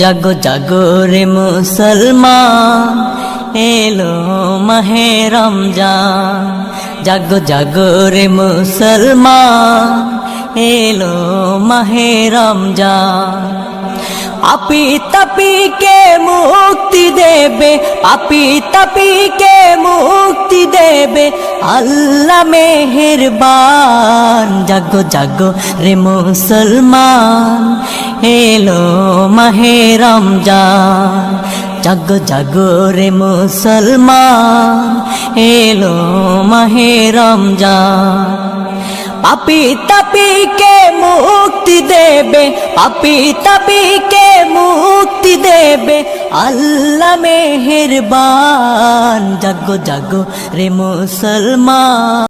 জাগো জাগো রে মুসলমান, এলো মাহে রমজান। জাগো জাগো রে মুসলমান, এলো মাহে রমজান। পাপী তাপীকে মুক্তি দেবে, পাপী তাপীকে মুক্তি দেবে আল্লাহ মেহেরবান। জাগো জাগো রে মুসলমান, এলো মাহে রমজান। জাগো জাগো রে মুসলমান, এলো মাহে রমজান। পাপী তাপীকে মুক্তি দেবে, পাপী তাপীকে মুক্তি দেবে আল্লাহ মেহেরবান। জাগো জাগো রে মুসলমান।